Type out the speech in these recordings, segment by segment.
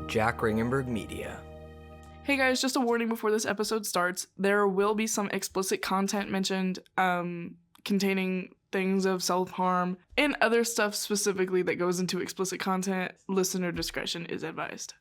Jack Ringenberg Media. Hey guys, just a warning before this episode starts. There will be some explicit content mentioned containing things of self-harm and other stuff specifically that goes into explicit content. Listener discretion is advised.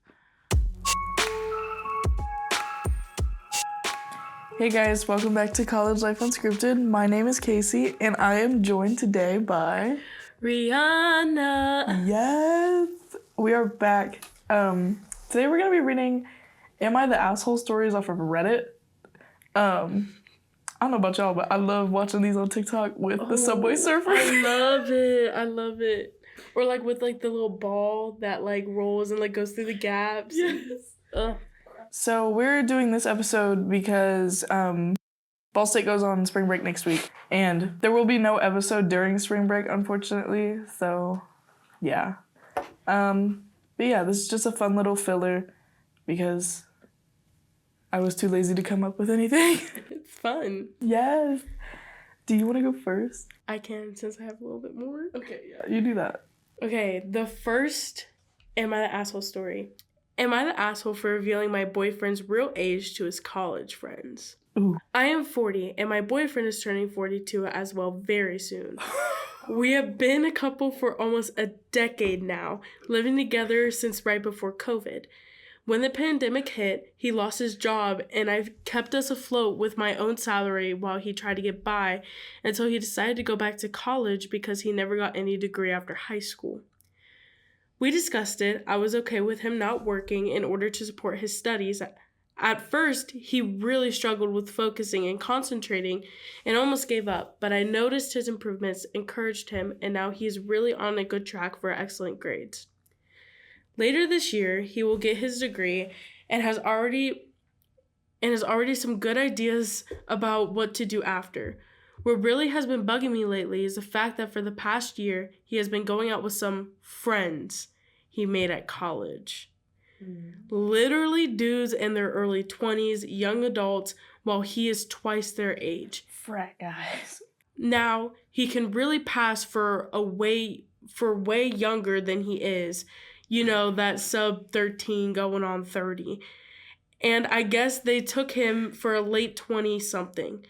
Hey guys, welcome back to College Life Unscripted. My name is Kayce, and I am joined today by... Ryhanna. Yes! We are back. Today we're going to be reading Am I the Asshole stories off of Reddit. I don't know about y'all, but I love watching these on TikTok with the Subway Surfer. I love it. Or like with like the little ball that like rolls and like goes through the gaps. Yes. So we're doing this episode because Ball State goes on spring break next week, and there will be no episode during spring break, unfortunately. So, yeah. But yeah, this is just a fun little filler because I was too lazy to come up with anything. It's fun. Yes. Do you want to go first? I can, since I have a little bit more. Okay, yeah, you do that. Okay, the first Am I the Asshole story. Am I the asshole for revealing my boyfriend's real age to his college friends? Ooh. I am 40, and my boyfriend is turning 42 as well very soon. We have been a couple for almost a decade now, living together since right before COVID. When the pandemic hit, he lost his job, and I've kept us afloat with my own salary while he tried to get by until he decided to go back to college because he never got any degree after high school. We discussed it. I was okay with him not working in order to support his studies. At first, he really struggled with focusing and concentrating and almost gave up, but I noticed his improvements, encouraged him, and now he is really on a good track for excellent grades. Later this year, he will get his degree and has already some good ideas about what to do after. What really has been bugging me lately is the fact that for the past year, he has been going out with some friends he made at college. Literally dudes in their early 20s, young adults, while he is twice their age. Frat guys. Now, he can really pass for way younger than he is. You know, that sub 13 going on 30. And I guess they took him for a late 20-something.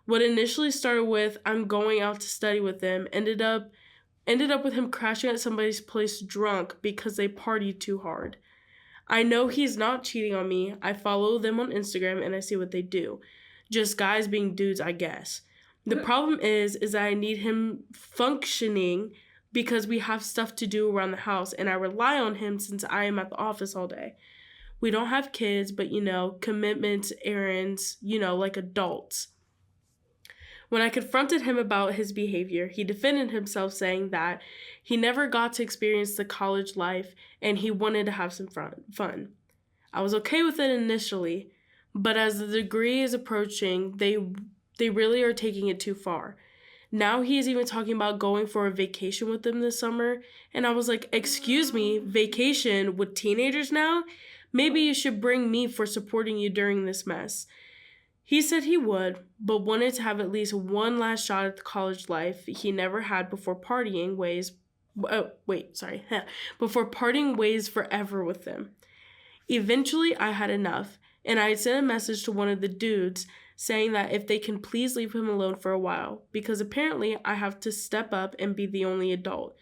What initially started with, I'm going out to study with them, ended up with him crashing at somebody's place drunk because they partied too hard. I know he's not cheating on me. I follow them on Instagram and I see what they do. Just guys being dudes, I guess. The problem is that I need him functioning because we have stuff to do around the house and I rely on him since I am at the office all day. We don't have kids, but commitments, errands, like adults. When I confronted him about his behavior, he defended himself saying that he never got to experience the college life and he wanted to have some fun. I was okay with it initially, but as the degree is approaching, they really are taking it too far. Now he is even talking about going for a vacation with them this summer, and I was like, excuse me, vacation with teenagers now? Maybe you should bring me for supporting you during this mess. He said he would, but wanted to have at least one last shot at the college life he never had before parting ways forever with them. Eventually, I had enough, and I had sent a message to one of the dudes saying that if they can please leave him alone for a while, because apparently I have to step up and be the only adult.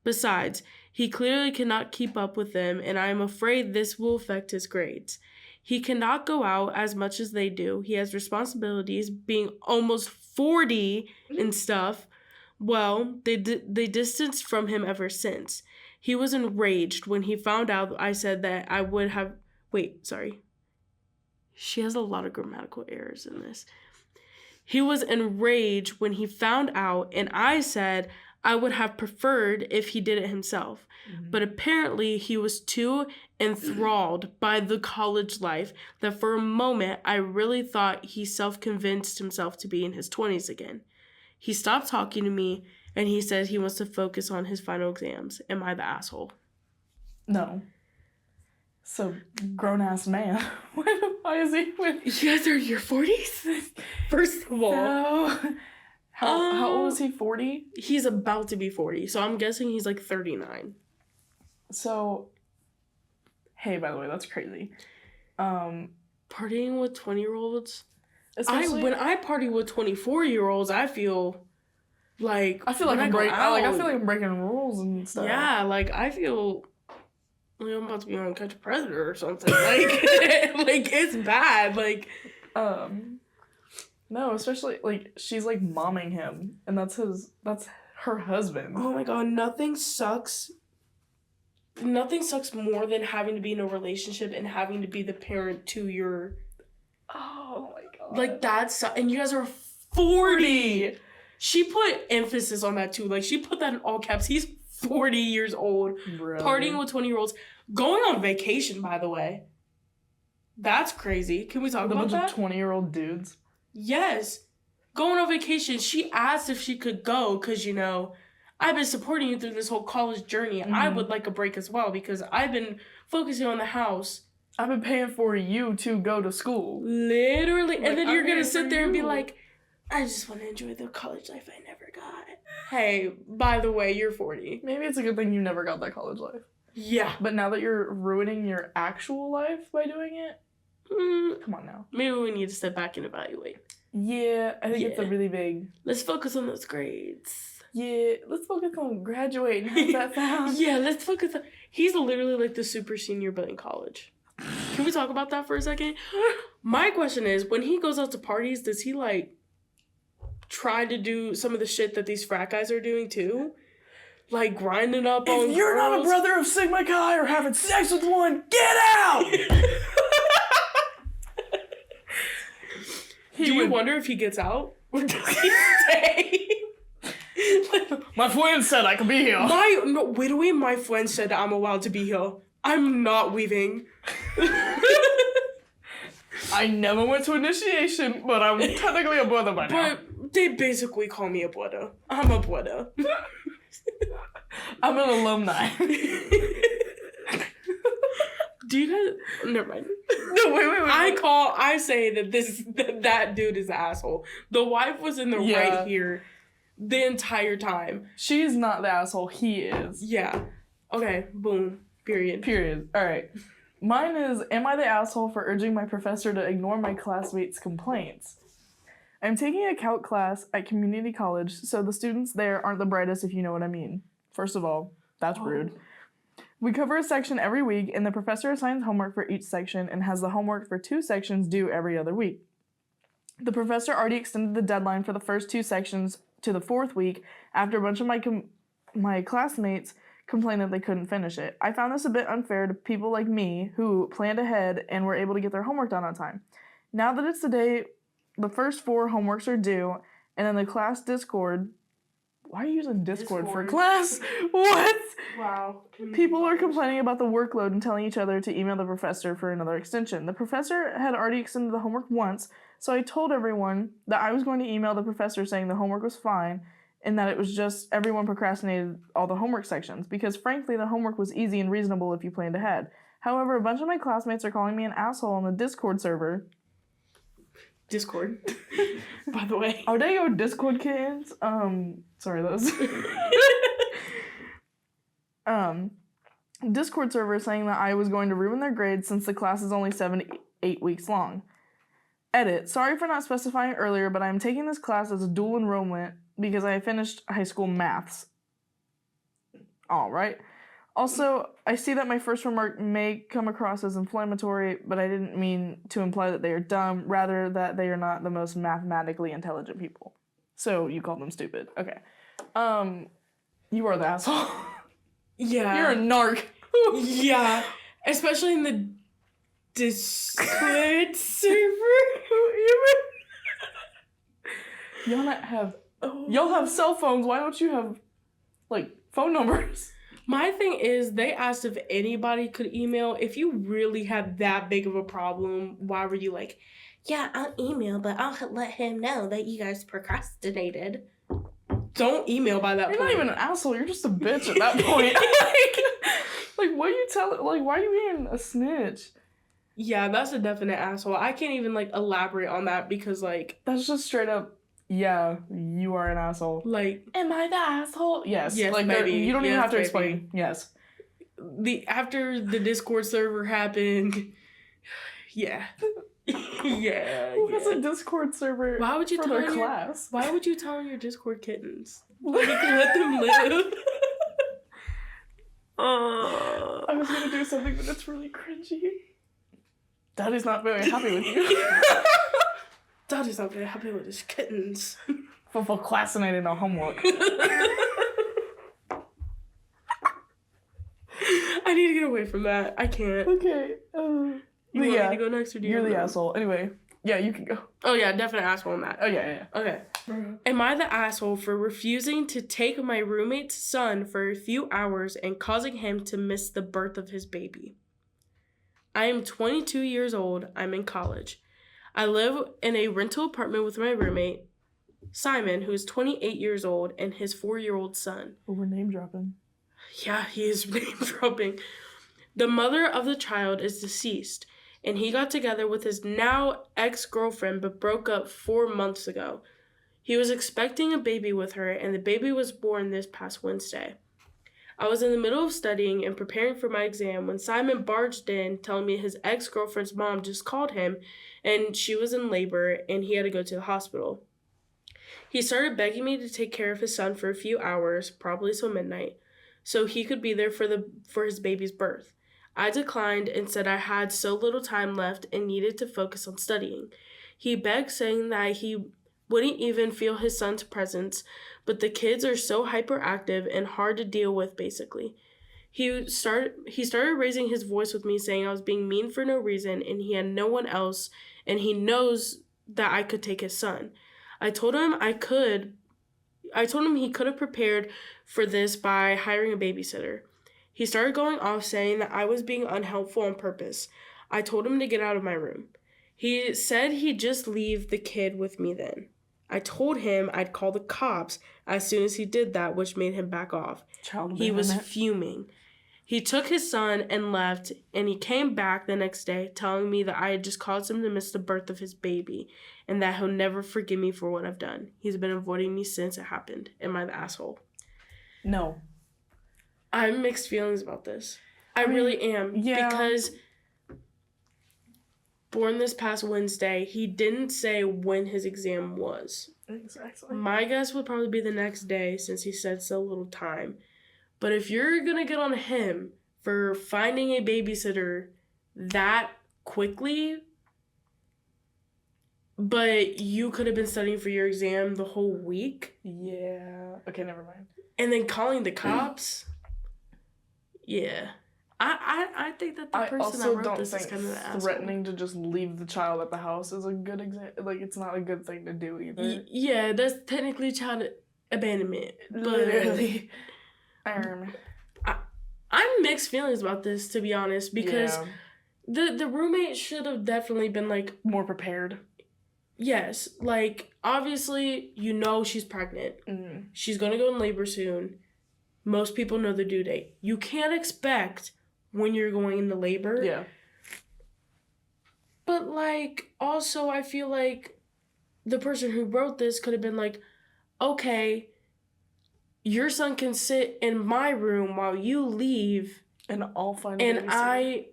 Besides, he clearly cannot keep up with them, and I am afraid this will affect his grades. He cannot go out as much as they do. He has responsibilities, being almost 40 and stuff. Well, they distanced from him ever since. He was enraged when he found out I said that I would have... She has a lot of grammatical errors in this. He was enraged when he found out, and I said I would have preferred if he did it himself. Mm-hmm. But apparently he was too enthralled by the college life that for a moment I really thought he self-convinced himself to be in his 20s again. He stopped talking to me, and he says he wants to focus on his final exams. Am I the asshole? No. So, grown-ass man. Why is he with... You guys are in your 40s? First of all. So, how old is he, 40? He's about to be 40, so I'm guessing he's like 39. So, hey, by the way, that's crazy. Partying with 20-year-olds? Especially, When I party with 24-year-olds, I feel like I feel like I'm breaking rules and stuff. Yeah, like I feel like I'm about to be on Catch a Predator or something. Like, like it's bad. Like, no, especially like she's like momming him, and that's her husband. oh my god, nothing sucks. Nothing sucks more than having to be in a relationship and having to be the parent to your. Oh my god. Like that's and you guys are 40. She put emphasis on that too. Like she put that in all caps. He's 40 years old, Bro. partying with 20-year-olds, going on vacation. By the way, that's crazy. Can we talk about that? A bunch of 20-year-old dudes. Yes, going on vacation. She asked if she could go because I've been supporting you through this whole college journey. Mm-hmm. I would like a break as well because I've been focusing on the house. I've been paying for you to go to school. Literally. Like, and then you're going to sit there and be you. like, I just want to enjoy the college life I never got. Hey, by the way, you're 40. Maybe it's a good thing you never got that college life. Yeah. But now that you're ruining your actual life by doing it, come on now. Maybe we need to step back and evaluate. Yeah, I think it's a really big... Let's focus on those grades. Yeah, let's focus on graduating. How's that sound? Yeah, let's focus on... He's literally like the super senior but in college. Can we talk about that for a second? My question is, when he goes out to parties, does he like try to do some of the shit that these frat guys are doing too? Like grinding up on If you're girls? not a brother of Sigma Chi or having sex with one, get out! Do you wonder if he gets out? Or does he stay? My friend said I could be here. Literally, my friend said I'm allowed to be here. I'm not leaving. I never went to initiation, but I'm technically a brother by now. But they basically call me a brother. I'm a brother. I'm an alumni. Do you guys... Never mind. No, wait. I say that that dude is an asshole. The wife was in the right here the entire time. She's not the asshole. He is. Yeah. Okay. Boom. Period. All right. Mine is, am I the asshole for urging my professor to ignore my classmates' complaints? I'm taking a calc class at community college, so the students there aren't the brightest, if you know what I mean. First of all, that's rude. We cover a section every week, and the professor assigns homework for each section and has the homework for 2 sections due every other week. The professor already extended the deadline for the first 2 sections to the 4th week after a bunch of my classmates complained that they couldn't finish it. I found this a bit unfair to people like me who planned ahead and were able to get their homework done on time. Now that it's the day the first 4 homeworks are due, and in the class Discord... Why are you using Discord for class? What? Wow. People are complaining about the workload and telling each other to email the professor for another extension. The professor had already extended the homework once, so I told everyone that I was going to email the professor saying the homework was fine and that it was just everyone procrastinated all the homework sections because, frankly, the homework was easy and reasonable if you planned ahead. However, a bunch of my classmates are calling me an asshole on the Discord server. Discord. By the way. Are they your Discord kids? Sorry, those. Discord server saying that I was going to ruin their grades since the class is only 7 to 8 weeks long. Edit. Sorry for not specifying earlier, but I'm taking this class as a dual enrollment because I finished high school maths. Alright. Also, I see that my first remark may come across as inflammatory, but I didn't mean to imply that they are dumb, rather that they are not the most mathematically intelligent people. So, you call them stupid. Okay. You are the asshole. Yeah. You're a narc. Yeah. Especially in the Discord server. Y'all have cell phones. Why don't you have, phone numbers? My thing is, they asked if anybody could email. If you really had that big of a problem, why were you like, yeah, I'll email, but I'll let him know that you guys procrastinated. Don't email by that point. You're not even an asshole. You're just a bitch at that point. What are you telling? Why are you being a snitch? Yeah, that's a definite asshole. I can't even, elaborate on that because, That's just straight up, yeah, you are an asshole. Am I the asshole? Yes. Yes, maybe. You don't even Yes, have to maybe. explain. Yes. after the Discord server happened, yeah. Yeah. Who has a Discord server Why would you for tell their class? Why would you tell your Discord kittens? Like, let them live. I was gonna do something, but it's really cringy. Daddy's not very happy with you. Daddy's not very happy with his kittens. For procrastinating on homework. I need to get away from that. I can't. Okay. You want me to go next, or do you? You're the asshole. Anyway, yeah, you can go. Oh yeah, definite asshole on that. Oh yeah. Okay. Am I the asshole for refusing to take my roommate's son for a few hours and causing him to miss the birth of his baby? I am 22 years old. I'm in college. I live in a rental apartment with my roommate, Simon, who is 28 years old, and his 4-year-old son. Oh, we're name dropping. Yeah, he is name dropping. The mother of the child is deceased, and he got together with his now ex-girlfriend but broke up 4 months ago. He was expecting a baby with her, and the baby was born this past Wednesday. I was in the middle of studying and preparing for my exam when Simon barged in, telling me his ex-girlfriend's mom just called him, and she was in labor, and he had to go to the hospital. He started begging me to take care of his son for a few hours, probably till midnight, so he could be there for his baby's birth. I declined and said I had so little time left and needed to focus on studying. He begged, saying that he wouldn't even feel his son's presence, but the kids are so hyperactive and hard to deal with, basically. He started raising his voice with me, saying I was being mean for no reason and he had no one else, and he knows that I could take his son. I told him he could have prepared for this by hiring a babysitter. He started going off, saying that I was being unhelpful on purpose. I told him to get out of my room. He said he'd just leave the kid with me then. I told him I'd call the cops as soon as he did that, which made him back off. He was fuming. He took his son and left, and he came back the next day telling me that I had just caused him to miss the birth of his baby and that he'll never forgive me for what I've done. He's been avoiding me since it happened. Am I the asshole? No. I have mixed feelings about this. I really am. Yeah. Because born this past Wednesday, he didn't say when his exam was. Exactly. My guess would probably be the next day since he said so little time. But if you're going to get on him for finding a babysitter that quickly, but you could have been studying for your exam the whole week. Yeah. Okay, never mind. And then calling the cops. Yeah. I think that the person that wrote this is kind of the asshole. Threatening to just leave the child at the house is a good example. Like, it's not a good thing to do either. Yeah, that's technically child abandonment. Literally. I'm mixed feelings about this, to be honest, because the roommate should have definitely been, like... more prepared. Yes. Like, obviously, you know she's pregnant. Mm-hmm. She's going to go in labor soon. Most people know the due date. You can't expect when you're going into labor. Yeah. But, like, also, I feel like the person who wrote this could have been like, okay, your son can sit in my room while you leave. And I'll find a babysitter.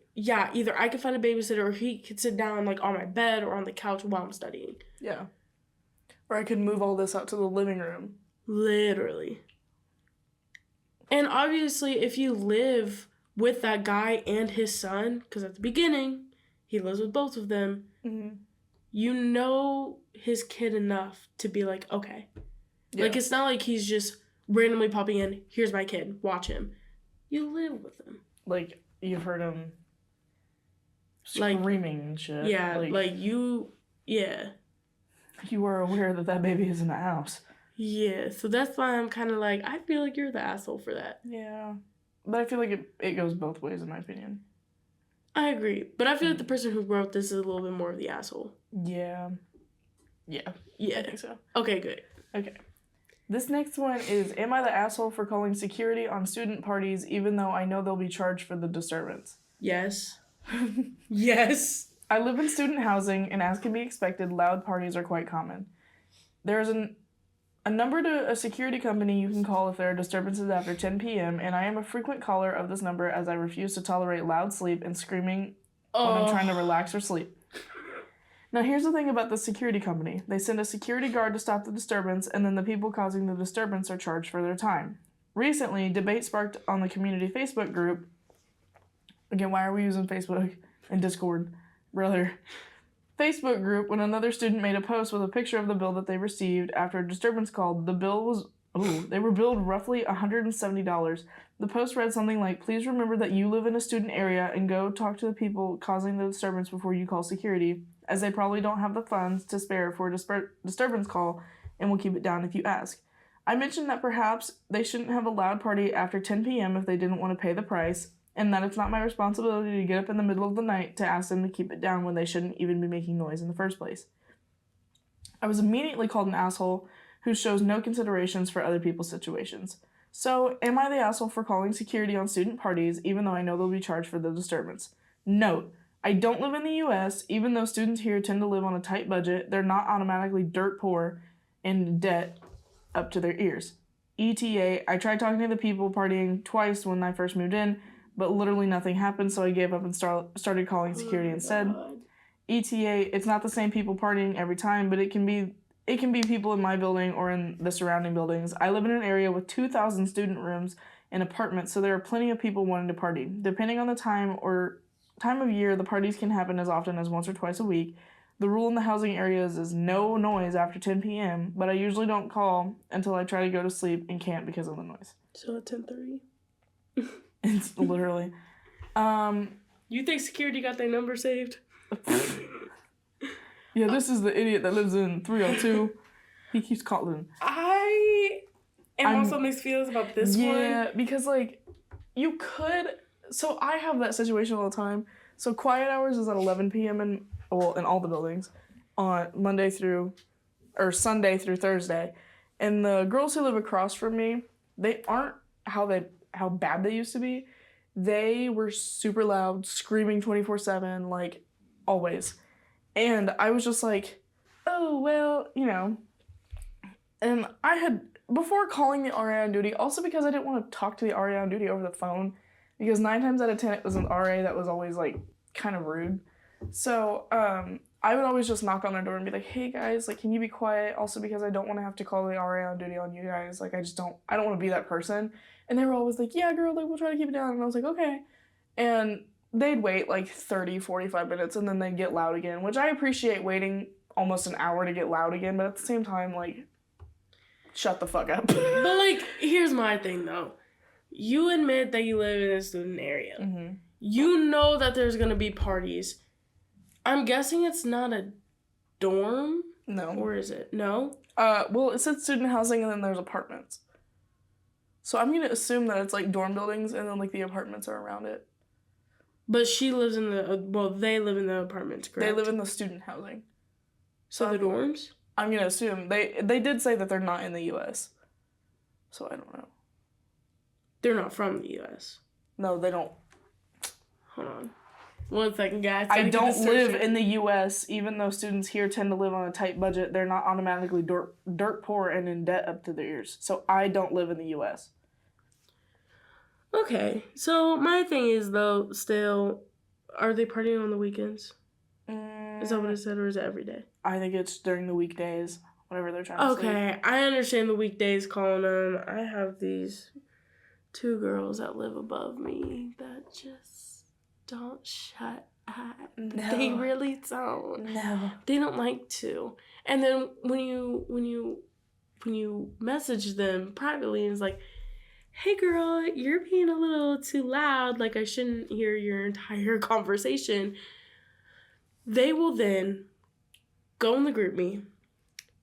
Either I can find a babysitter or he could sit down, like, on my bed or on the couch while I'm studying. Yeah. Or I could move all this out to the living room. Literally. And obviously, if you live with that guy and his son, because at the beginning, he lives with both of them, you know his kid enough to be like, okay. Yeah. Like, it's not like he's just randomly popping in, here's my kid, watch him. You live with him. Like, you've heard him screaming and shit. Yeah, yeah. You are aware that baby is in the house. Yeah, so that's why I'm kind of like, I feel like you're the asshole for that. Yeah. But I feel like it goes both ways, in my opinion. I agree. But I feel like the person who wrote this is a little bit more of the asshole. Yeah. Yeah. Yeah. I think so. Okay, good. Okay. This next one is, am I the asshole for calling security on student parties even though I know they'll be charged for the disturbance? Yes. Yes. I live in student housing, and as can be expected, loud parties are quite common. There is an A number to a security company you can call if there are disturbances after 10 p.m., and I am a frequent caller of this number as I refuse to tolerate loud sleep and screaming when I'm trying to relax or sleep. Now, here's the thing about the security company. They send a security guard to stop the disturbance, and then the people causing the disturbance are charged for their time. Recently, debate sparked on the community Facebook group. Again, why are we using Facebook and Discord, brother? Facebook group when another student made a post with a picture of the bill that they received after a disturbance called. The bill was, they were billed roughly $170. The post read something like, please remember that you live in a student area and go talk to the people causing the disturbance before you call security, as they probably don't have the funds to spare for a disturbance call and will keep it down if you ask. I mentioned that perhaps they shouldn't have a loud party after 10 p.m. if they didn't want to pay the price, and that it's not my responsibility to get up in the middle of the night to ask them to keep it down when they shouldn't even be making noise in the first place. I was immediately called an asshole who shows no considerations for other people's situations. So, am I the asshole for calling security on student parties even though I know they'll be charged for the disturbance? Note, I don't live in the US, even though students here tend to live on a tight budget, they're not automatically dirt poor and in debt up to their ears. ETA, I tried talking to the people partying twice when I first moved in, but literally nothing happened, so I gave up and started calling security instead. ETA, it's not the same people partying every time, but it can be people in my building or in the surrounding buildings. I live in an area with 2,000 student rooms and apartments, so there are plenty of people wanting to party. Depending on the time of year, the parties can happen as often as once or twice a week. The rule in the housing areas is no noise after 10 p.m., but I usually don't call until I try to go to sleep and can't because of the noise. So at 10:30? It's literally. You think security got their number saved? Yeah, this is the idiot that lives in 302. He keeps calling. I am also mixed feelings about this one. Yeah, because, like, you could... So I have that situation all the time. So quiet hours is at 11 p.m. in all the buildings on Sunday through Thursday. And the girls who live across from me, they aren't how bad they used to be. They were super loud, screaming 24/7, like, always. And I was just like, oh, well, you know. And I had, before calling the RA on duty, also because I didn't want to talk to the RA on duty over the phone, because 9 times out of 10 it was an RA that was always, like, kind of rude. So, I would always just knock on their door and be like, hey guys, like, can you be quiet? Also because I don't want to have to call the RA on duty on you guys. Like, I don't want to be that person. And they were always like, yeah, girl, like, we'll try to keep it down. And I was like, okay. And they'd wait like 30, 45 minutes and then they'd get loud again, which I appreciate waiting almost an hour to get loud again. But at the same time, like, shut the fuck up. But, like, here's my thing, though. You admit that you live in a student area. Mm-hmm. You know that there's going to be parties. I'm guessing it's not a dorm? No. Or is it? No? Well, it said student housing and then there's apartments. So I'm going to assume that it's, like, dorm buildings and then, like, the apartments are around it. But she lives in they live in the apartments, correct? They live in the student housing. So the dorms? I'm going to assume. They did say that they're not in the U.S. So I don't know. They're not from the U.S. No, they don't. Hold on. 1 second, guys. I don't live in the U.S., even though students here tend to live on a tight budget. They're not automatically dirt poor and in debt up to their ears. So I don't live in the U.S. Okay. So my thing is, though, still, are they partying on the weekends? Is that what it said, or is it every day? I think it's during the weekdays, whatever they're trying to say. Okay, I understand the weekdays calling them. I have these 2 girls that live above me that just don't shut up. No. They really don't. No. They don't like to. And then when you message them privately, it's like, hey girl, you're being a little too loud. Like, I shouldn't hear your entire conversation. They will then go in the group me,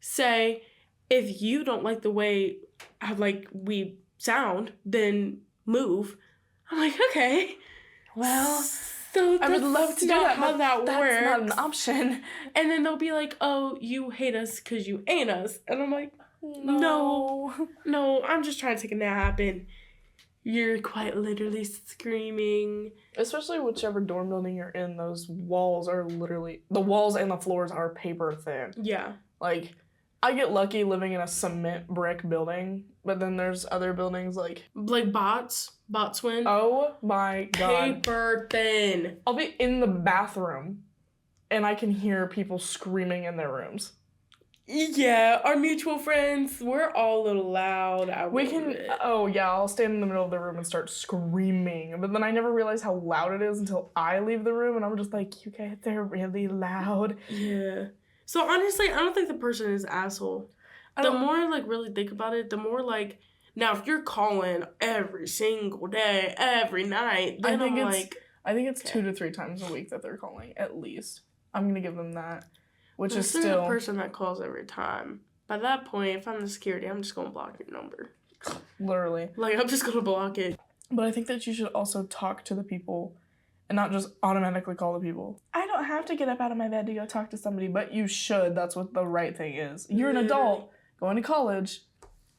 say, if you don't like the way we sound, then move. I'm like, okay. Well, so I would love to do that, how that that's works. not an option. And then they'll be like, oh, you hate us because you ain't us. And I'm like, no, I'm just trying to take a nap and you're quite literally screaming. Especially whichever dorm building you're in, those walls are literally... The walls and the floors are paper thin. Yeah. Like, I get lucky living in a cement brick building, but then there's other buildings like botswin. Oh my god. Paper thin. I'll be in the bathroom and I can hear people screaming in their rooms. Yeah, our mutual friends, we're all a little loud. I'll stand in the middle of the room and start screaming, but then I never realize how loud it is until I leave the room, and I'm just like, you guys, they're really loud. Yeah. So honestly, I don't think the person is an asshole. The more I like really think about it, the more like, now if you're calling every single day, every night, then I think it's 2 to 3 times a week that they're calling, at least. I'm gonna give them that. Which is still a person that calls every time. By that point, if I'm the security, I'm just gonna block your number. Literally. Like, I'm just gonna block it. But I think that you should also talk to the people and not just automatically call the people. I don't have to get up out of my bed to go talk to somebody, but you should. That's what the right thing is. You're an adult going to college.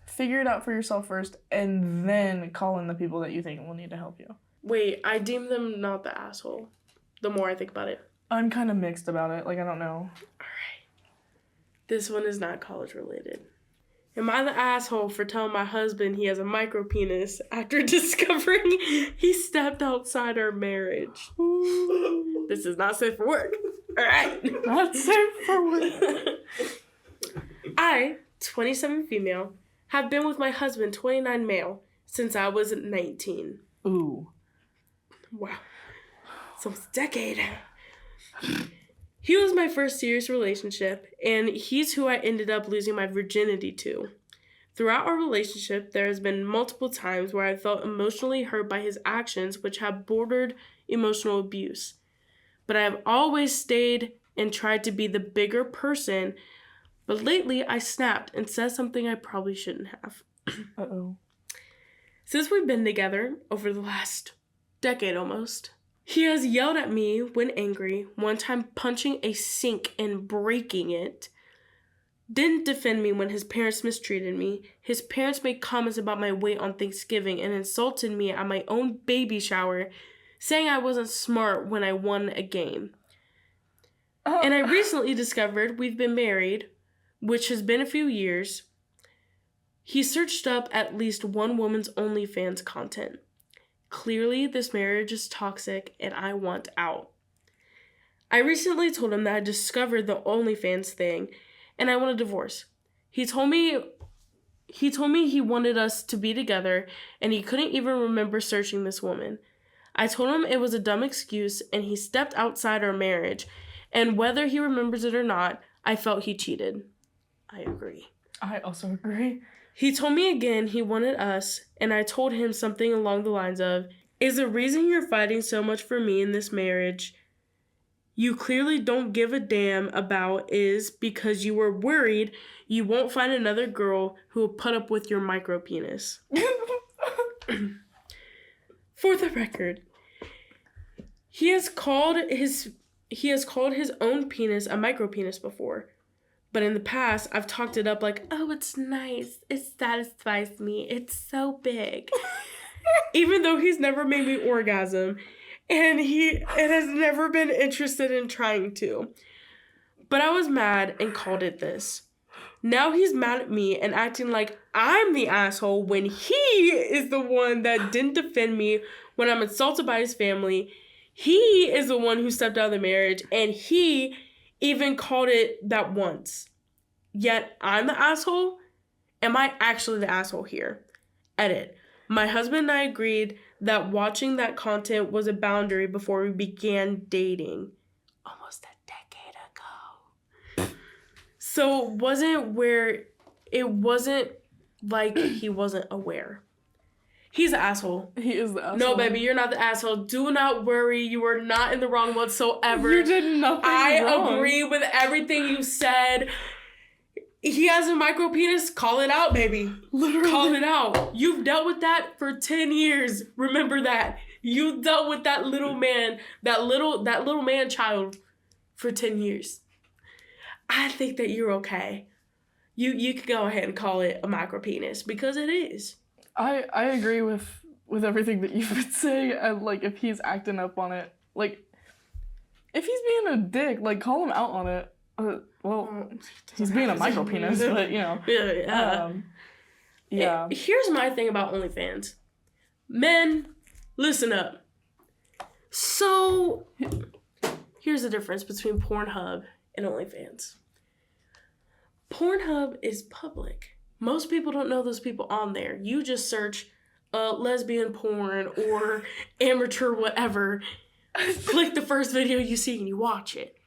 Figure it out for yourself first, and then call in the people that you think will need to help you. Wait, I deem them not the asshole. The more I think about it. I'm kind of mixed about it. Like, I don't know. Alright. This one is not college related. Am I the asshole for telling my husband he has a micro penis after discovering he stepped outside our marriage? This is not safe for work. Alright. Not safe for work. I, 27 female, have been with my husband, 29 male, since I was 19. Ooh. Wow. So it's a decade. He was my first serious relationship, and he's who I ended up losing my virginity to. Throughout our relationship, there has been multiple times where I felt emotionally hurt by his actions, which have bordered emotional abuse. But I have always stayed and tried to be the bigger person, but lately I snapped and said something I probably shouldn't have. Uh-oh. Since we've been together over the last decade almost, he has yelled at me when angry, one time punching a sink and breaking it. Didn't defend me when his parents mistreated me. His parents made comments about my weight on Thanksgiving and insulted me at my own baby shower, saying I wasn't smart when I won a game. And I recently discovered we've been married, which has been a few years. He searched up at least one woman's OnlyFans content. Clearly, this marriage is toxic and I want out. I recently told him that I discovered the OnlyFans thing and I want a divorce. He told me he wanted us to be together and he couldn't even remember searching this woman. I told him it was a dumb excuse and he stepped outside our marriage, and whether he remembers it or not, I felt he cheated. I agree. I also agree. He told me again he wanted us, and I told him something along the lines of, is the reason you're fighting so much for me in this marriage you clearly don't give a damn about is because you were worried you won't find another girl who will put up with your micro penis. For the record, he has called his own penis a micro penis before. But in the past, I've talked it up like, oh, it's nice. It satisfies me. It's so big. Even though he's never made me orgasm. And it has never been interested in trying to. But I was mad and called it this. Now he's mad at me and acting like I'm the asshole when he is the one that didn't defend me when I'm insulted by his family. He is the one who stepped out of the marriage, and he even called it that once. Yet I'm the asshole? Am I actually the asshole here? Edit. My husband and I agreed that watching that content was a boundary before we began dating. Almost a decade ago. So it wasn't like he wasn't aware. He's the asshole. He is the asshole. No, baby, you're not the asshole. Do not worry. You are not in the wrong whatsoever. You did nothing wrong. I agree with everything you said. He has a micro penis. Call it out, baby. Literally. Call it out. You've dealt with that for 10 years. Remember that. You dealt with that little man, that little man child for 10 years. I think that you're okay. You could go ahead and call it a micro penis because it is. I agree with everything that you've been saying, and like if he's acting up on it, like if he's being a dick, like call him out on it. Well, he's being a micro penis, but, you know. Yeah. Here's my thing about OnlyFans. Men, listen up. So, here's the difference between Pornhub and OnlyFans. Pornhub is public. Most people don't know those people on there. You just search lesbian porn or amateur whatever. Click the first video you see and you watch it.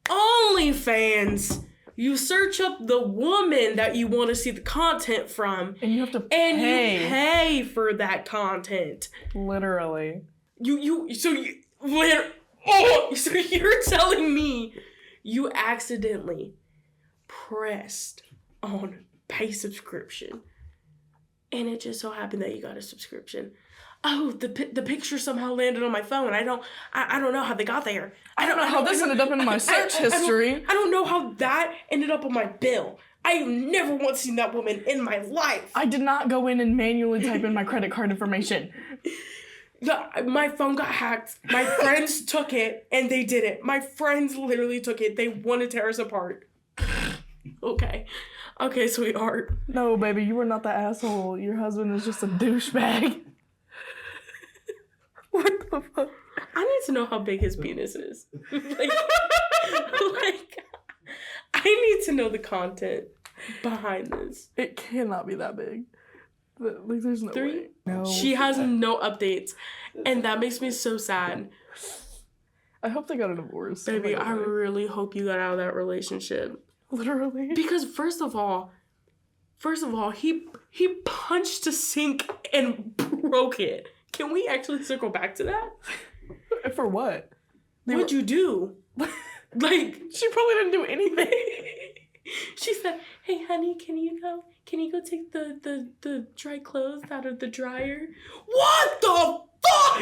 OnlyFans, you search up the woman that you want to see the content from, And you have to pay. and you pay for that content. Literally. So you're telling me you accidentally pressed on pay subscription, and it just so happened that you got a subscription. Oh, the picture somehow landed on my phone. I don't know how they got there. I don't know how this ended up in my search history. I don't know how that ended up on my bill. I've never once seen that woman in my life. I did not go in and manually type in my credit card information. My phone got hacked. My friends took it, and they did it. My friends literally took it. They want to tear us apart. Okay, sweetheart. No, baby, you are not the asshole. Your husband is just a douchebag. What the fuck? I need to know how big his penis is. like, I need to know the content behind this. It cannot be that big. Like, there's no way. No. She has no updates, and that makes me so sad. I hope they got a divorce. Baby, I really hope you got out of that relationship. Literally. Because first of all, he punched a sink and broke it. Can we actually circle back to that? For what? What'd you do? Like, she probably didn't do anything. She said, "Hey, honey, can you go take the dry clothes out of the dryer?" What the fuck?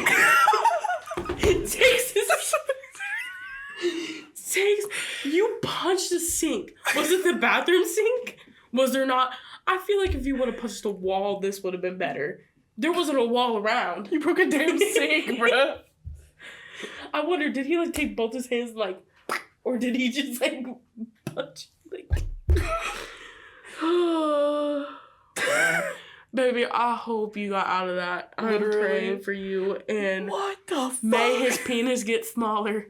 You punched a sink. Was it the bathroom sink? Was there not? I feel like if you would have punched a wall, this would have been better. There wasn't a wall around. You broke a damn sink, bruh. I wonder, did he like take both his hands like, or did he just like punch like? Baby, I hope you got out of that. I'm praying for you, and what the fuck? May his penis get smaller.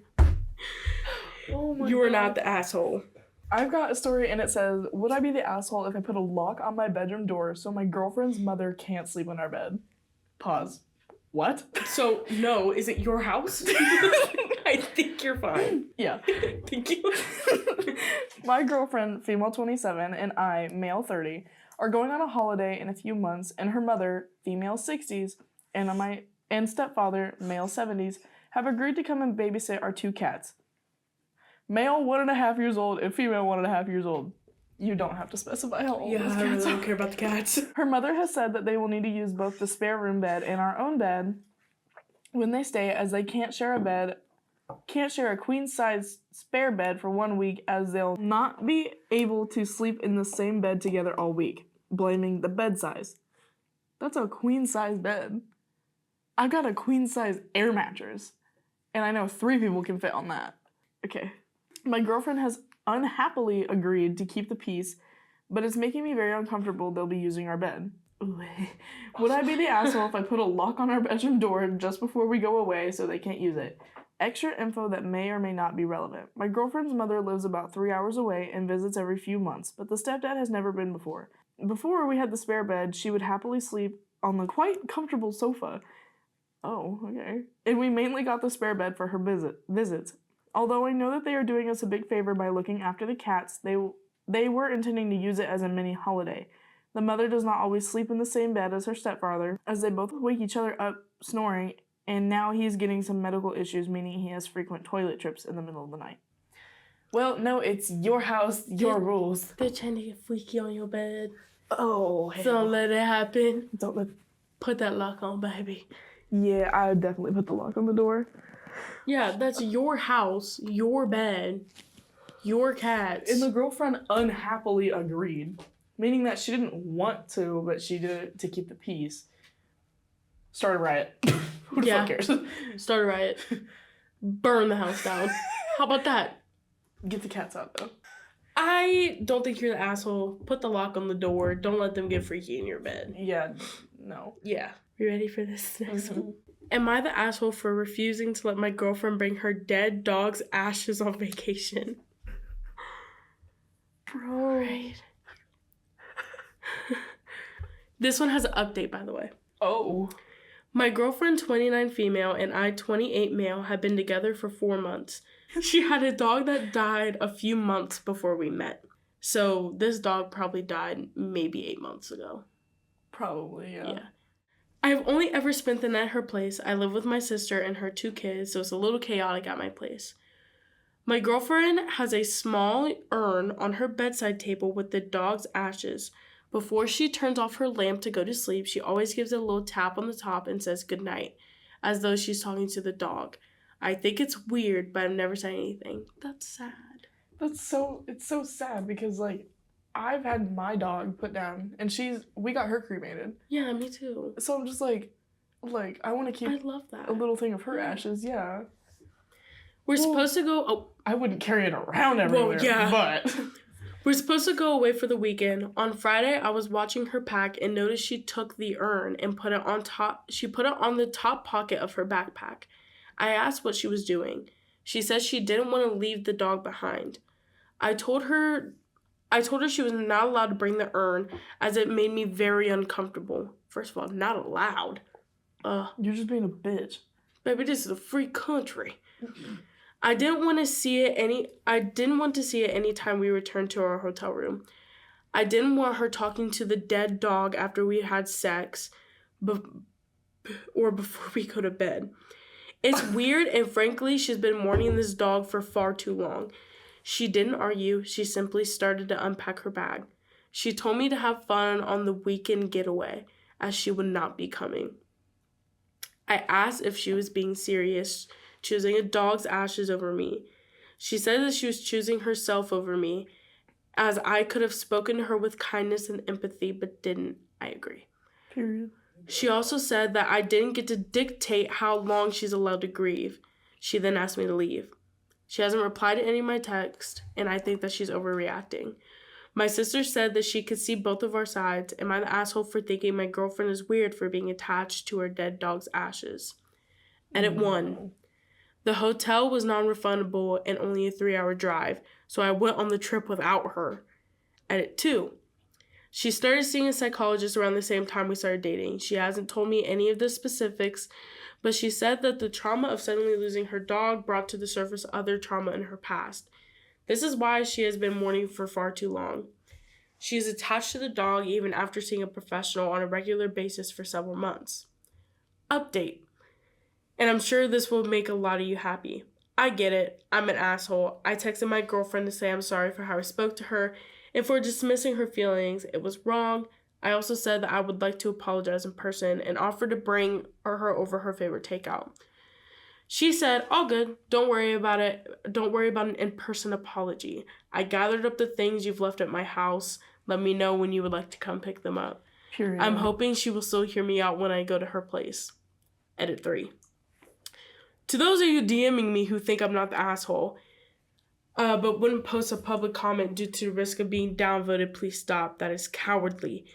Oh my You are God. not the asshole. I've got a story and it says, would I be the asshole if I put a lock on my bedroom door so my girlfriend's mother can't sleep in our bed? Pause. What? So, no, is it your house? I think you're fine. Yeah. Thank you. My girlfriend, female 27, and I, male 30, are going on a holiday in a few months, and her mother, female 60s, and stepfather, male 70s, have agreed to come and babysit our two cats. Male 1.5 years old and female 1.5 years old. You don't have to specify how old those I really cats don't are. care about the cats. Her mother has said that they will need to use both the spare room bed and our own bed when they stay, as they can't share a queen-size spare bed for 1 week, as they'll not be able to sleep in the same bed together all week, blaming the bed size. That's a queen-size bed. I've got a queen-size air mattress, and I know 3 people can fit on that. Okay. My girlfriend has unhappily agreed to keep the peace, but it's making me very uncomfortable they'll be using our bed. Ooh. Would I be the asshole if I put a lock on our bedroom door just before we go away so they can't use it? Extra info that may or may not be relevant. My girlfriend's mother lives about 3 hours away and visits every few months, but the stepdad has never been before. Before we had the spare bed, she would happily sleep on the quite comfortable sofa. Oh, okay. And we mainly got the spare bed for her visits. Although I know that they are doing us a big favor by looking after the cats, they were intending to use it as a mini holiday. The mother does not always sleep in the same bed as her stepfather, as they both wake each other up snoring, and now he's getting some medical issues, meaning he has frequent toilet trips in the middle of the night. Well, no, it's your house, your rules. They're trying to get freaky on your bed. Oh, hell. Don't let it happen. Don't let... Put that lock on, baby. Yeah, I would definitely put the lock on the door. Yeah, that's your house, your bed, your cats. And the girlfriend unhappily agreed, meaning that she didn't want to, but she did it to keep the peace. Start a riot. Who the fuck cares? Start a riot. Burn the house down. How about that? Get the cats out, though. I don't think you're the asshole. Put the lock on the door. Don't let them get freaky in your bed. Yeah, no. Yeah. You ready for this next Mm-hmm. one? Am I the asshole for refusing to let my girlfriend bring her dead dog's ashes on vacation? Bro. Right. This one has an update, by the way. Oh. My girlfriend, 29 female, and I, 28 male, have been together for 4 months. She had a dog that died a few months before we met. So this dog probably died maybe 8 months ago. Probably, yeah. I've only ever spent the night at her place. I live with my sister and her 2 kids, so it's a little chaotic at my place. My girlfriend has a small urn on her bedside table with the dog's ashes. Before she turns off her lamp to go to sleep, she always gives it a little tap on the top and says goodnight, as though she's talking to the dog. I think it's weird, but I've never said anything. That's sad. It's so sad because, like, I've had my dog put down, and we got her cremated. Yeah, me too. So I'm just like, I want to keep I love that. a little thing of her ashes, yeah. We're supposed to go... Oh, I wouldn't carry it around everywhere, but... We're supposed to go away for the weekend. On Friday, I was watching her pack and noticed she took the urn and put it on top. She put it on the top pocket of her backpack. I asked what she was doing. She said she didn't want to leave the dog behind. I told her she was not allowed to bring the urn as it made me very uncomfortable. First of all, not allowed. You're just being a bitch. Baby, this is a free country. I didn't want to see it any time we returned to our hotel room. I didn't want her talking to the dead dog after we had sex or before we go to bed. It's weird, and frankly, she's been mourning this dog for far too long. She didn't argue. She simply started to unpack her bag. She told me to have fun on the weekend getaway, as she would not be coming. I asked if she was being serious, choosing a dog's ashes over me. She said that she was choosing herself over me, as I could have spoken to her with kindness and empathy, but didn't. I agree. Period. She also said that I didn't get to dictate how long she's allowed to grieve. She then asked me to leave. She hasn't replied to any of my texts, and I think that she's overreacting. My sister said that she could see both of our sides. Am I the asshole for thinking my girlfriend is weird for being attached to her dead dog's ashes? Edit 1. The hotel was non-refundable and only a 3-hour drive, so I went on the trip without her. Edit 2. She started seeing a psychologist around the same time we started dating. She hasn't told me any of the specifics, but she said that the trauma of suddenly losing her dog brought to the surface other trauma in her past. This is why she has been mourning for far too long. She is attached to the dog even after seeing a professional on a regular basis for several months. Update. And I'm sure this will make a lot of you happy. I get it. I'm an asshole. I texted my girlfriend to say I'm sorry for how I spoke to her and for dismissing her feelings. It was wrong. I also said that I would like to apologize in person and offered to bring her over her favorite takeout. She said, all good. Don't worry about it. Don't worry about an in-person apology. I gathered up the things you've left at my house. Let me know when you would like to come pick them up. Period. I'm hoping she will still hear me out when I go to her place. Edit 3. To those of you DMing me who think I'm not the asshole, but wouldn't post a public comment due to the risk of being downvoted, please stop. That is cowardly.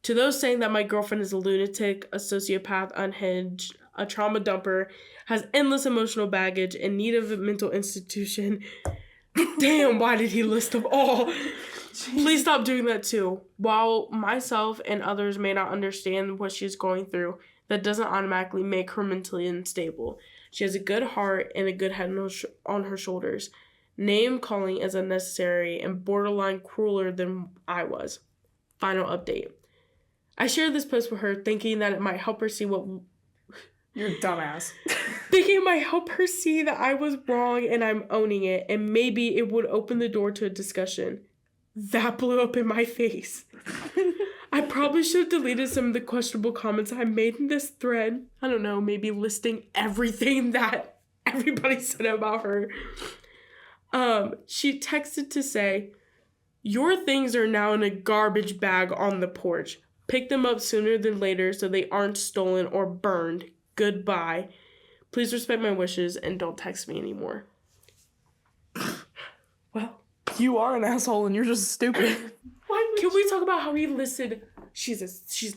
To those saying that my girlfriend is a lunatic, a sociopath, unhinged, a trauma dumper, has endless emotional baggage, in need of a mental institution. Damn, why did he list them all? Please stop doing that too. While myself and others may not understand what she's going through, that doesn't automatically make her mentally unstable. She has a good heart and a good head on her shoulders. Name calling is unnecessary and borderline crueler than I was. Final update. I shared this post with her thinking that it might help her see what... You're a dumbass. Thinking it might help her see that I was wrong and I'm owning it, and maybe it would open the door to a discussion. That blew up in my face. I probably should have deleted some of the questionable comments I made in this thread. I don't know, maybe listing everything that everybody said about her. She texted to say, your things are now in a garbage bag on the porch. Pick them up sooner than later so they aren't stolen or burned. Goodbye. Please respect my wishes and don't text me anymore. Well, you are an asshole and you're just stupid. Can we talk about how he listed, she's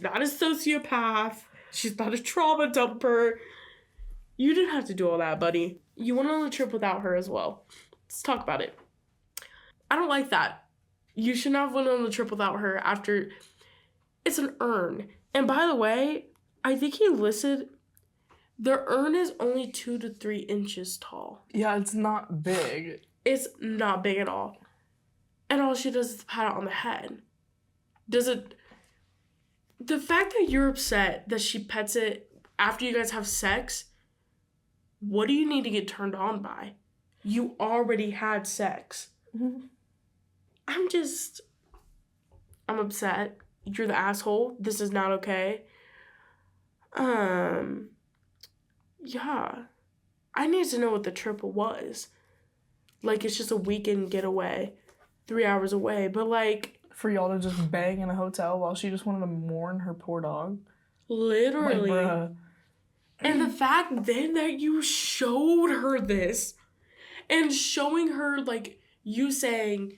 not a sociopath, she's not a trauma dumper. You didn't have to do all that, buddy. You went on a trip without her as well. Let's talk about it. I don't like that. You should not have went on the trip without her after... It's an urn. And by the way, I think he listed... The urn is only 2 to 3 inches tall. Yeah, it's not big. It's not big at all. And all she does is pat it on the head. Does it... The fact that you're upset that she pets it after you guys have sex, what do you need to get turned on by? You already had sex. Mm-hmm. I'm upset. You're the asshole. This is not okay. Yeah. I need to know what the trip was. Like, it's just a weekend getaway. 3 hours away. But, like... For y'all to just bang in a hotel while she just wanted to mourn her poor dog? Literally. Like, bruh. And the fact then that you showed her this. And showing her, like, you saying,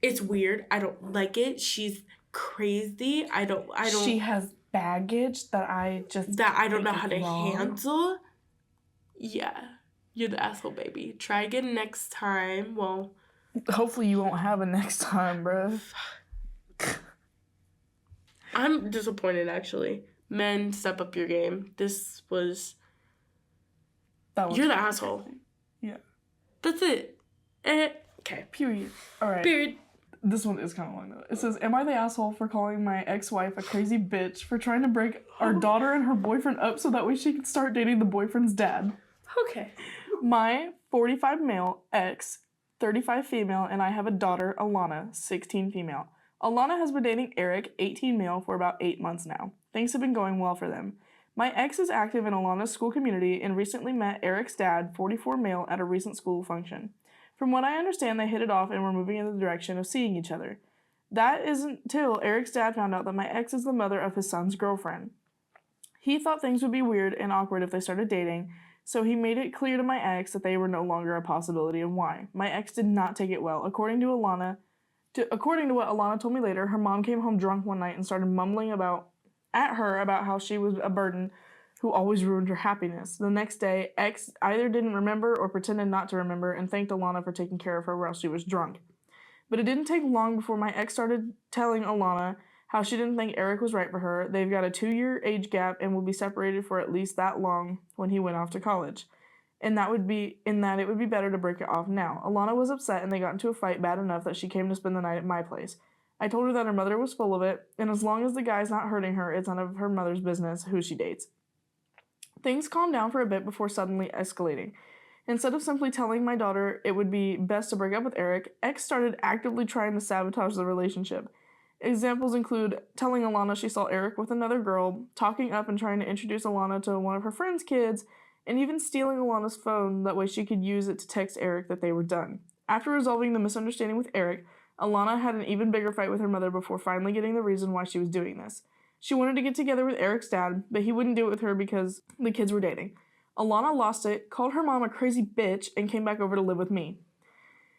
it's weird. I don't like it. She's crazy. I don't... She has baggage that I don't know how to handle. Yeah. You're the asshole, baby. Try again next time. Well... Hopefully you won't have a next time, bruh. I'm disappointed, actually. Men, step up your game. This was... You're the asshole. Yeah. That's it. Okay. Period. All right. Period. This one is kind of long, though. It says, am I the asshole for calling my ex-wife a crazy bitch for trying to break our daughter and her boyfriend up so that way she could start dating the boyfriend's dad? Okay. My 45 male ex, 35 female, and I have a daughter, Alana, 16 female. Alana has been dating Eric, 18 male, for about 8 months now. Things have been going well for them. My ex is active in Alana's school community and recently met Eric's dad, 44 male, at a recent school function. From what I understand, they hit it off and were moving in the direction of seeing each other. That isn't until Eric's dad found out that my ex is the mother of his son's girlfriend. He thought things would be weird and awkward if they started dating, so he made it clear to my ex that they were no longer a possibility and why. My ex did not take it well. According to what Alana told me later, her mom came home drunk one night and started mumbling at her about how she was a burden who always ruined her happiness. The next day, ex either didn't remember or pretended not to remember and thanked Alana for taking care of her while she was drunk. But it didn't take long before my ex started telling Alana how she didn't think Eric was right for her. They've got a 2-year age gap and will be separated for at least that long when he went off to college. And that it would be better to break it off now. Alana was upset and they got into a fight bad enough that she came to spend the night at my place. I told her that her mother was full of it, and as long as the guy's not hurting her, it's none of her mother's business who she dates. Things calmed down for a bit before suddenly escalating. Instead of simply telling my daughter it would be best to break up with Eric, X started actively trying to sabotage the relationship. Examples include telling Alana she saw Eric with another girl, talking up and trying to introduce Alana to one of her friend's kids, and even stealing Alana's phone that way she could use it to text Eric that they were done. After resolving the misunderstanding with Eric, Alana had an even bigger fight with her mother before finally getting the reason why she was doing this. She wanted to get together with Eric's dad, but he wouldn't do it with her because the kids were dating. Alana lost it, called her mom a crazy bitch, and came back over to live with me.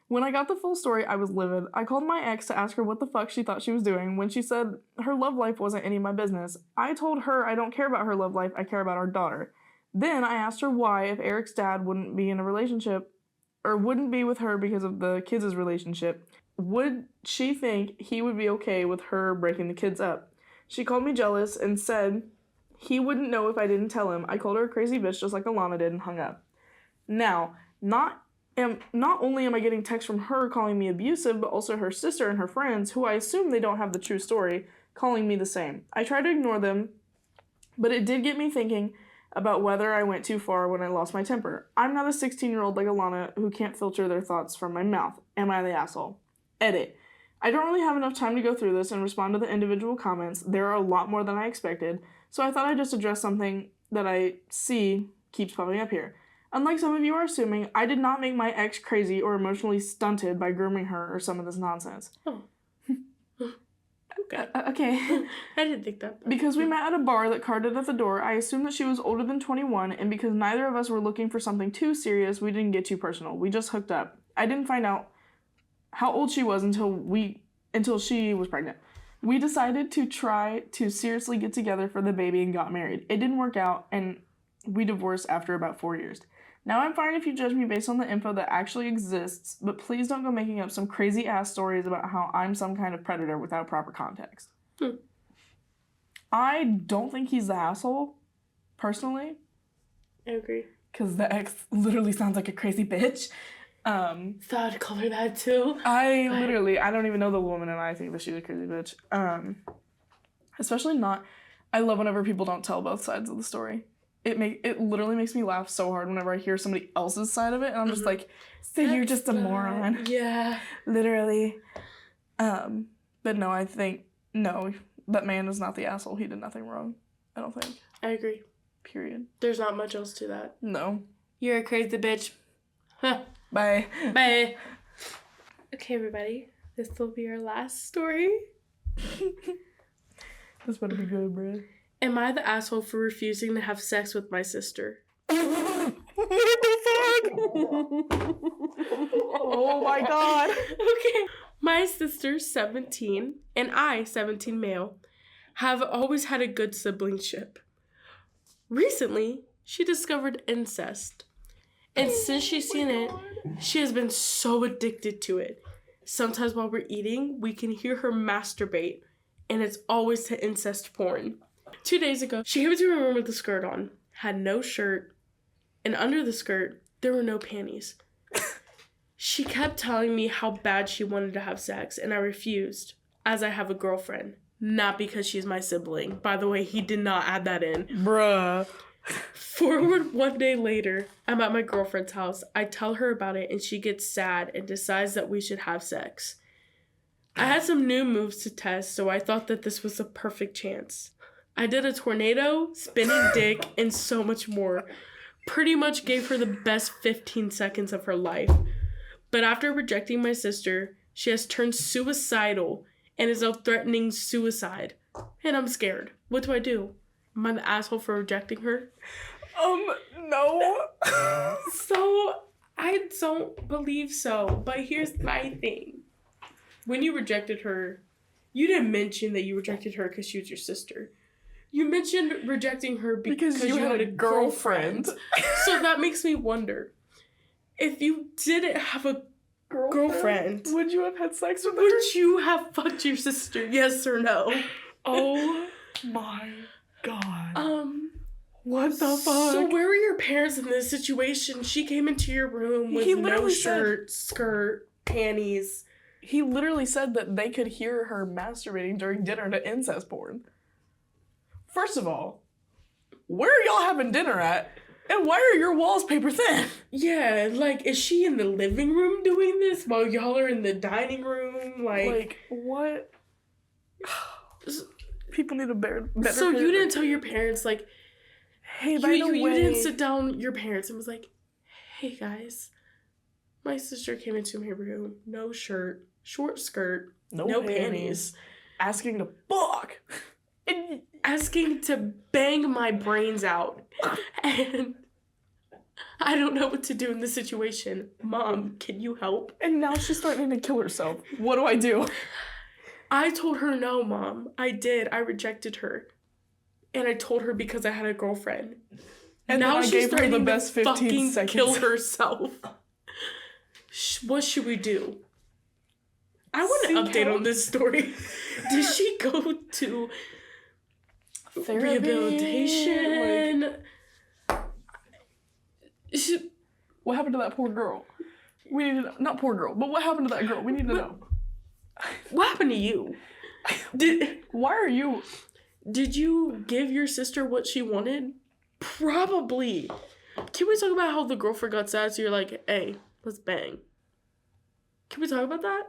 When I got the full story, I was livid. I called my ex to ask her what the fuck she thought she was doing when she said her love life wasn't any of my business. I told her I don't care about her love life, I care about our daughter. Then I asked her why, if Eric's dad wouldn't be in a relationship, or wouldn't be with her because of the kids' relationship, would she think he would be okay with her breaking the kids up? She called me jealous and said he wouldn't know if I didn't tell him. I called her a crazy bitch just like Alana did and hung up. Now, not only am I getting texts from her calling me abusive, but also her sister and her friends, who I assume they don't have the true story, calling me the same. I tried to ignore them, but it did get me thinking about whether I went too far when I lost my temper. I'm not a 16-year-old like Alana who can't filter their thoughts from my mouth. Am I the asshole? Edit. I don't really have enough time to go through this and respond to the individual comments. There are a lot more than I expected, so I thought I'd just address something that I see keeps popping up here. Unlike some of you are assuming, I did not make my ex crazy or emotionally stunted by grooming her or some of this nonsense. Oh. Okay. Okay. I didn't think that. Because we met at a bar that carded at the door, I assumed that she was older than 21, and because neither of us were looking for something too serious, we didn't get too personal. We just hooked up. I didn't find out how old she was until she was pregnant. We decided to try to seriously get together for the baby and got married. It didn't work out, and we divorced after about 4 years. Now I'm fine if you judge me based on the info that actually exists, but please don't go making up some crazy ass stories about how I'm some kind of predator without proper context. I don't think he's the asshole, personally. I agree. Because the ex literally sounds like a crazy bitch. Thought I'd call her that too. I don't even know the woman, and I think that she's a crazy bitch. Especially not. I love whenever people don't tell both sides of the story. It literally makes me laugh so hard whenever I hear somebody else's side of it, and I'm just like, so you're just a moron. Yeah. Literally. But no, I think, no, that man is not the asshole. He did nothing wrong. I don't think. I agree. Period. There's not much else to that. No. You're a crazy bitch. Bye. Bye. Okay, everybody. This will be our last story. This better be good, bruh. Am I the asshole for refusing to have sex with my sister? What the fuck? Oh my god. Okay. My sister, 17, and I, 17 male, have always had a good siblingship. Recently, she discovered incest. And since she's seen it, she has been so addicted to it. Sometimes while we're eating, we can hear her masturbate, and it's always to incest porn. 2 days ago, she came into my room with a skirt on, had no shirt, and under the skirt, there were no panties. She kept telling me how bad she wanted to have sex, and I refused, as I have a girlfriend. Not because she's my sibling. By the way, he did not add that in. Bruh. Forward 1 day later, I'm at my girlfriend's house. I tell her about it, and she gets sad and decides that we should have sex. I had some new moves to test, so I thought that this was a perfect chance. I did a tornado, spinning dick, and so much more. Pretty much gave her the best 15 seconds of her life. But after rejecting my sister, she has turned suicidal and is now threatening suicide. And I'm scared. What do I do? Am I the asshole for rejecting her? No. So, I don't believe so. But here's my thing. When you rejected her, you didn't mention that you rejected her because she was your sister. You mentioned rejecting her because you had a girlfriend. So that makes me wonder, if you didn't have a girlfriend, would you have had sex with her? Would you have fucked your sister? Yes or no? Oh my god. What the fuck? So where were your parents in this situation? She came into your room with no shirt, skirt, panties. He literally said that they could hear her masturbating during dinner to incest porn. First of all, where are y'all having dinner at? And why are your walls paper thin? Yeah, like, is she in the living room doing this while y'all are in the dining room? Like what? People need a better So you didn't tell your parents, like, hey, by the way, you didn't sit down your parents and was like, hey guys, my sister came into my room, no shirt, short skirt, no panties. Asking to fuck. And asking to bang my brains out. And I don't know what to do in this situation. Mom, can you help? And now she's threatening to kill herself. What do I do? I told her no, Mom. I did. I rejected her. And I told her because I had a girlfriend. And now she's threatening the best 15 seconds. Kill herself. What should we do? I want an update on this story. Did she go to therapy, rehabilitation? What happened to that poor girl? We need to know. Not poor girl, but what happened to that girl? We need to know. What happened to you? Why are you? Did you give your sister what she wanted? Probably. Can we talk about how the girlfriend got sad, so you're like, hey, let's bang? Can we talk about that?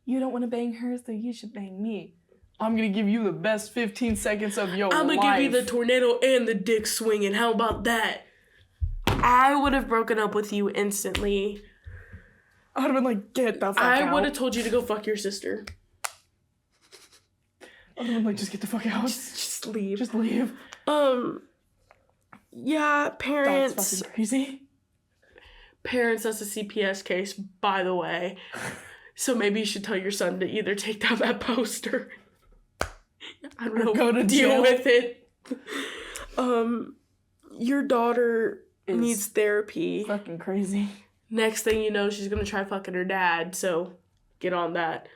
You don't want to bang her, so you should bang me. I'm going to give you the best 15 seconds of your life. I'm going to give you the tornado and the dick swinging. How about that? I would have broken up with you instantly. I would have been like, get the fuck out. I would have told you to go fuck your sister. I would have been like, just get the fuck out. Just leave. Just leave. Yeah, parents. That's fucking crazy. Parents, that's a CPS case, by the way. So maybe you should tell your son to either take down that poster. I don't know. Go to deal jail. with it. Your daughter needs therapy. Fucking crazy. Next thing you know, she's gonna try fucking her dad. So get on that.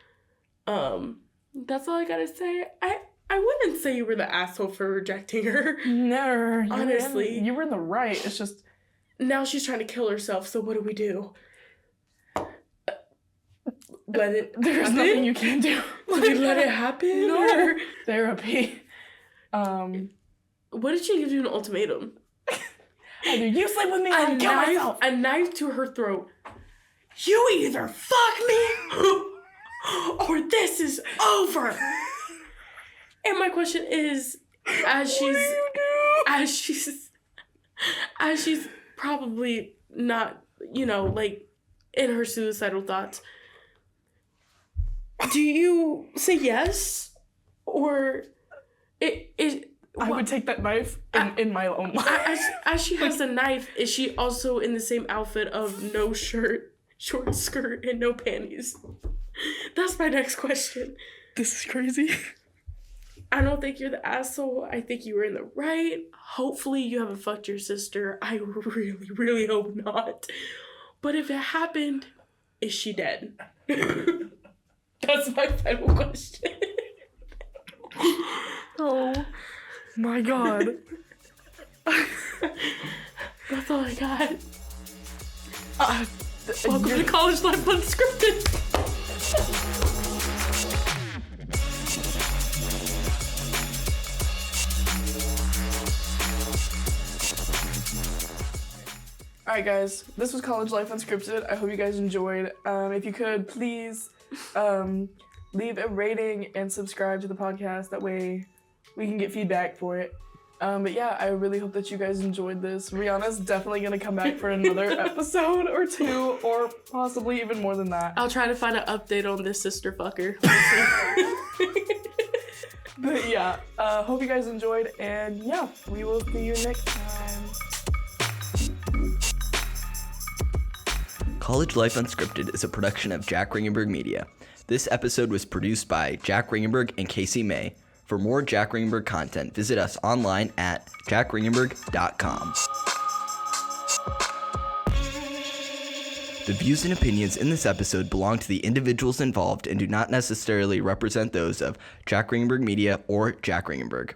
That's all I gotta say. I wouldn't say you were the asshole for rejecting her. No, honestly, you were in the right. It's just now she's trying to kill herself. So what do we do? Let it. There's happen? nothing you can do. Do we let it happen? No. Or Therapy. what did she give you an ultimatum? Either you sleep with me or I kill myself. A knife to her throat. You either fuck me or this is over. And my question is, as she's probably not, like in her suicidal thoughts, do you say yes? Or I would take that knife in my own life. As she has the knife, is she also in the same outfit of no shirt, short skirt, and no panties? That's my next question. This is crazy. I don't think you're the asshole. I think you were in the right. Hopefully you haven't fucked your sister. I really, really hope not. But if it happened, is she dead? That's my final question. Oh my god. That's all I got. Welcome to College Life Unscripted. Alright guys, this was College Life Unscripted. I hope you guys enjoyed. If you could, please leave a rating and subscribe to the podcast. That way we can get feedback for it. But yeah, I really hope that you guys enjoyed this. Ryhanna's definitely going to come back for another episode or two, or possibly even more than that. I'll try to find an update on this sister fucker. But yeah, hope you guys enjoyed, and yeah, we will see you next time. College Life Unscripted is a production of Jack Ringenberg Media. This episode was produced by Jack Ringenberg and Kayce May. For more Jack Ringenberg content, visit us online at jackringenberg.com. The views and opinions in this episode belong to the individuals involved and do not necessarily represent those of Jack Ringenberg Media or Jack Ringenberg.